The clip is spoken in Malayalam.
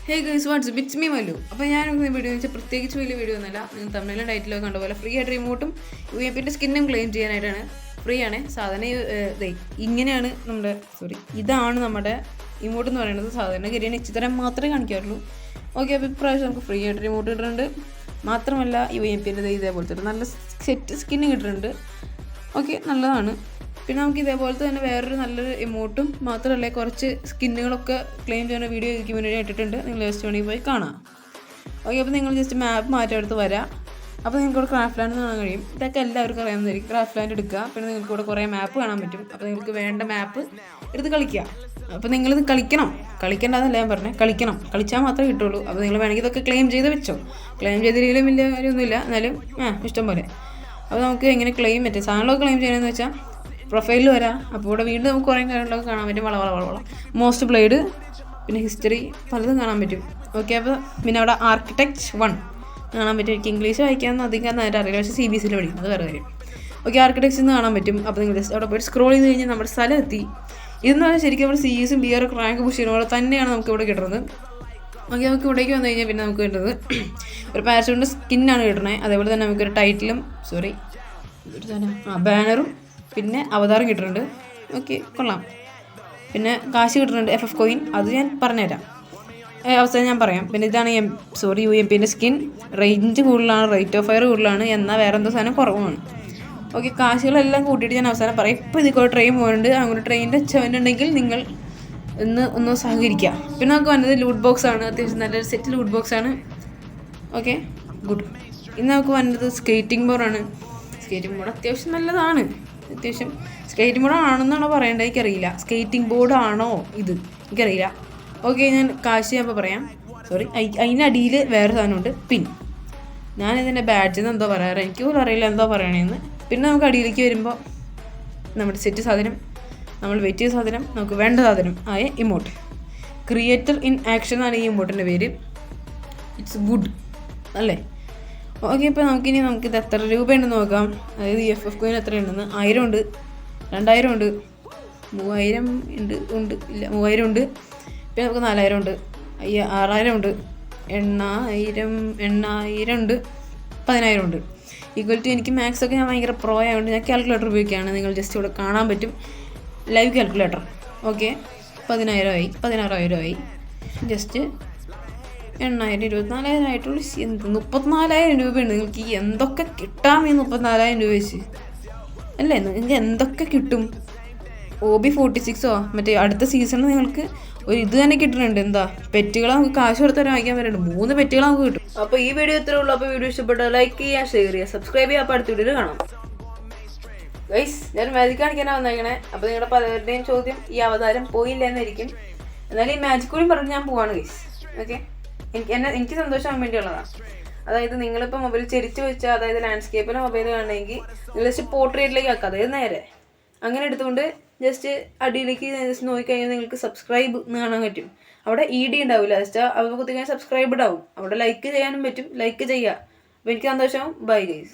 Hey guys what's it's me Mallu. അപ്പോൾ ഞാൻ വീഡിയോ വെച്ചാൽ പ്രത്യേകിച്ച് വലിയ വീഡിയോ ഒന്നുമല്ല. നിങ്ങൾ തമിഴിലും ടൈറ്റിലൊക്കെ കണ്ട പോലെ ഫ്രീ ആയിട്ട് റിമോട്ടും യുഎംപിൻ്റെ സ്കിന്നും ക്ലെയിം ചെയ്യാനായിട്ടാണ്. ഫ്രീ ആണ്. സാധാരണ ഇങ്ങനെയാണ് ഇതാണ് നമ്മുടെ ഇമോട്ട് എന്ന് പറയുന്നത്. സാധാരണ ഗരിയാണ് ഇച്ചിത്തരം മാത്രമേ കാണിക്കാറുള്ളൂ. ഓക്കെ, അപ്പോൾ ഇപ്രാവശ്യം നമുക്ക് ഫ്രീ ആയിട്ട് റിമോട്ട് കിട്ടുന്നുണ്ട്. മാത്രമല്ല യുഎംപിൻ്റെ ഇതേപോലത്തെ നല്ല സെറ്റ് സ്കിന്ന് കിട്ടുന്നുണ്ട്. ഓക്കെ, നല്ലതാണ്. പിന്നെ നമുക്ക് ഇതേപോലത്തെ തന്നെ വേറൊരു നല്ലൊരു എമൗണ്ടും മാത്രമല്ല കുറച്ച് സ്കിന്നുകളൊക്കെ ക്ലെയിം ചെയ്യുന്ന വീഡിയോ എനിക്ക് മുന്നേ ഇട്ടിട്ടുണ്ട്. നിങ്ങൾ ജസ്റ്റ് വേണമെങ്കിൽ പോയി കാണാം. ഓക്കെ, അപ്പോൾ നിങ്ങൾ ജസ്റ്റ് മാപ്പ് മാറ്റിയെടുത്ത് വരാം. അപ്പോൾ നിങ്ങൾക്ക് ഇവിടെ ക്രാഫ്റ്റ് ലാൻഡ് കാണാൻ കഴിയും. ഇതൊക്കെ എല്ലാവർക്കും അറിയാവുന്നതായിരിക്കും. ക്രാഫ്റ്റ് ലാൻഡ് എടുക്കുക. പിന്നെ നിങ്ങൾക്ക് ഇവിടെ കുറേ മാപ്പ് കാണാൻ പറ്റും. അപ്പോൾ നിങ്ങൾക്ക് വേണ്ട മാപ്പ് എടുത്ത് കളിക്കുക. അപ്പോൾ നിങ്ങളിത് കളിക്കേണ്ടതെന്നല്ല ഞാൻ പറഞ്ഞത്, കളിച്ചാൽ മാത്രമേ കിട്ടുള്ളൂ. അപ്പോൾ നിങ്ങൾ വേണമെങ്കിൽ ഇതൊക്കെ ക്ലെയിം ചെയ്ത് വെച്ചോ. ക്ലെയിം ചെയ്തില്ലെങ്കിലും വലിയ കാര്യമൊന്നുമില്ല, എന്നാലും ഇഷ്ടം പോലെ. അപ്പോൾ നമുക്ക് എങ്ങനെ ക്ലെയിം പറ്റും, സാധനങ്ങളൊക്കെ ക്ലെയിം ചെയ്യണമെന്ന് വെച്ചാൽ പ്രൊഫൈലിൽ വരാം. അപ്പോൾ ഇവിടെ വീണ്ടും നമുക്ക് കുറേ കാര്യങ്ങളൊക്കെ കാണാൻ പറ്റും. വള മോസ്റ്റ് പ്ലേഡ്, പിന്നെ ഹിസ്റ്ററി, പലതും കാണാൻ പറ്റും. ഓക്കെ, അപ്പോൾ പിന്നെ അവിടെ ആർക്കിടെക്റ്റ് 1 കാണാൻ പറ്റും. എനിക്ക് ഇംഗ്ലീഷ് വായിക്കാമെന്ന് അധികം നേരം അറിയില്ല, പക്ഷേ CBSE പഠിക്കും, അത് വേറെ കാര്യം. ഓക്കെ, ആർക്കിടെക്ട്സ് നിന്ന് കാണാൻ പറ്റും. അപ്പോൾ നിങ്ങൾ ജസ്റ്റ് അവിടെ പോയിട്ട് സ്ക്രോൾ ചെയ്ത് കഴിഞ്ഞാൽ നമ്മുടെ സ്ഥലം എത്തി. ഇതെന്ന് പറഞ്ഞാൽ ശരിക്കും നമ്മുടെ CS BR റാങ്ക് പുഷ് ചെയ്യുന്ന പോലെ തന്നെയാണ് നമുക്ക് ഇവിടെ കിട്ടുന്നത്. ഓക്കെ, നമുക്ക് ഇവിടേക്ക് വന്നു കഴിഞ്ഞാൽ പിന്നെ നമുക്ക് കിട്ടുന്നത് ഒരു പാരച്യൂട്ടിൻ്റെ സ്കിന്നാണ് കിട്ടുന്നത്. അതേപോലെ തന്നെ നമുക്കൊരു ടൈറ്റിലും ബാനറും പിന്നെ അവതാരം കിട്ടുന്നുണ്ട്. ഓക്കെ, കൊള്ളാം. പിന്നെ കാശ് കിട്ടുന്നുണ്ട്, FF കോയിൻ. അത് ഞാൻ പറഞ്ഞുതരാം, അവസാനം ഞാൻ പറയാം. പിന്നെ ഇതാണ് UMPൻ്റെ സ്കിൻ. റേഞ്ച് കൂടുതലാണ്, റേറ്റ് ഓഫ് ഫയർ കൂടുതലാണ്, എന്നാൽ വേറെ എന്തോ സാധനം കുറവാണ്. ഓക്കെ, കാശുകളെല്ലാം കൂട്ടിയിട്ട് ഞാൻ അവസാനം പറയാം. ഇപ്പോൾ ഇതിൽ ട്രെയിൻ പോകുന്നുണ്ട്. അങ്ങനെ ട്രെയിനിൻ്റെ ചെവനുണ്ടെങ്കിൽ നിങ്ങൾ ഒന്ന് സഹകരിക്കുക. പിന്നെ നമുക്ക് വന്നത് ലൂട്ട് ബോക്സ് ആണ്. അത്യാവശ്യം നല്ലൊരു സെറ്റ് ലൂട്ട് ബോക്സ് ആണ്. Okay, good. ഇന്ന് നമുക്ക് വന്നത് സ്കേറ്റിംഗ് ബോർഡാണ്. സ്കേറ്റിംഗ് ബോർഡ് അത്യാവശ്യം നല്ലതാണ്. അത്യാവശ്യം സ്കേറ്റിംഗ് ബോർഡ് ആണെന്നാണോ പറയേണ്ടത് എനിക്കറിയില്ല. സ്കേറ്റിംഗ് ബോർഡ് ആണോ ഇത് എനിക്കറിയില്ല. ഓക്കെ, ഞാൻ കാശ് ഞാൻ ഇപ്പോൾ പറയാം. അതിനടിയിൽ വേറെ സാധനമുണ്ട്. ഞാനിതിൻ്റെ ബാഡ്ജിൽ നിന്ന് എന്തോ പറയാറ്, എനിക്ക് പോലും അറിയില്ല എന്തോ പറയണേന്ന്. പിന്നെ നമുക്ക് അടിയിലേക്ക് വരുമ്പോൾ നമ്മുടെ സെറ്റ് സാധനം, നമ്മൾ വെയിറ്റ് ചെയ്ത സാധനം, നമുക്ക് വേണ്ട സാധനം ആയ ഇമോട്ട്. ക്രിയേറ്റർ ഇൻ ആക്ഷൻ എന്നാണ് ഈ ഇമോട്ടിൻ്റെ പേര്. ഇറ്റ്സ് ഗുഡ് അല്ലേ? ഓക്കെ, ഇപ്പോൾ നമുക്കിത് എത്ര രൂപയുണ്ടെന്ന് നോക്കാം. അതായത് FF കോയിൻ എത്രയുണ്ടെന്ന്. 1000 ഉണ്ട്, 2000 ഉണ്ട്, 3000 ഉണ്ട്, ഇല്ല 3000 ഉണ്ട്. പിന്നെ നമുക്ക് 4000 ഉണ്ട്, 6000 ഉണ്ട്, 8000 ഉണ്ട്, 10000 ഉണ്ട്. ഈക്വലിറ്റി എനിക്ക് മാത്സൊക്കെ ഞാൻ ഭയങ്കര പ്രോ ആയതുകൊണ്ട് ഞാൻ കാൽക്കുലേറ്റർ ഉപയോഗിക്കുകയാണ്. നിങ്ങൾ ജസ്റ്റ് ഇവിടെ കാണാൻ പറ്റും, ലൈവ് കാൽക്കുലേറ്റർ. ഓക്കെ, 10000 ആയി, 16000 ആയി. ജസ്റ്റ് 8000, 24000 ആയിട്ടുള്ളൂ. 34000 രൂപയുണ്ട്. നിങ്ങൾക്ക് ഈ എന്തൊക്കെ കിട്ടാം ഈ 34000 രൂപ വെച്ച് അല്ലേ? നിങ്ങൾക്ക് എന്തൊക്കെ കിട്ടും? OB46 മറ്റേ അടുത്ത സീസണിൽ നിങ്ങൾക്ക് ഒരു ഇത് തന്നെ കിട്ടുന്നുണ്ട്. എന്താ, പെറ്റുകളെ നമുക്ക് കാശ് കൊടുത്തവരെ വാങ്ങിക്കാൻ വരുന്നുണ്ട്. 3 പെറ്റുകൾ നമുക്ക് കിട്ടും. അപ്പോൾ ഈ വീഡിയോ ഇത്രേ ഉള്ളൂ. അപ്പോൾ വീഡിയോ ഇഷ്ടപ്പെട്ടാൽ ലൈക്ക് ചെയ്യുക, ഷെയർ ചെയ്യുക, സബ്സ്ക്രൈബ് ചെയ്യുക. അപ്പോൾ അടുത്ത വീഡിയോയിൽ കാണാം. ഗൈസ്, ഞാൻ മാജിക് കാണിക്കാനാണ് വന്നേക്കണേ. അപ്പോൾ നിങ്ങളുടെ പലരുടെയും ചോദ്യം ഈ അവതാരം പോയില്ല എന്നായിരിക്കും. എന്നാലും ഈ മാജിക് കൂടി പറഞ്ഞ് ഞാൻ പോവാണ് ഗൈസ്. ഓക്കെ, എനിക്ക് സന്തോഷമാകാൻ വേണ്ടിയുള്ളതാണ്. അതായത് നിങ്ങളിപ്പോൾ മൊബൈൽ ചെരിച്ച് വെച്ചാൽ, അതായത് ലാൻഡ്സ്കേപ്പിലെ മൊബൈൽ കാണണമെങ്കിൽ നിങ്ങൾ ജസ്റ്റ് പോർട്രേറ്റിലേക്ക് ആക്കുക. അതായത് നേരെ അങ്ങനെ എടുത്തുകൊണ്ട് ജസ്റ്റ് അടിയിലേക്ക് ജസ്റ്റ് നോക്കിക്കഴിഞ്ഞാൽ നിങ്ങൾക്ക് സബ്സ്ക്രൈബ് എന്ന് കാണാൻ പറ്റും. അവിടെ ED ഉണ്ടാവില്ല, ജസ്റ്റ് അവിടെ കുത്തിക്കഴിഞ്ഞാൽ സബ്സ്ക്രൈബ്ഡ് ആവും. അവിടെ ലൈക്ക് ചെയ്യാനും പറ്റും, ലൈക്ക് ചെയ്യുക. അപ്പോൾ എനിക്ക് സന്തോഷമാവും. Bye guys.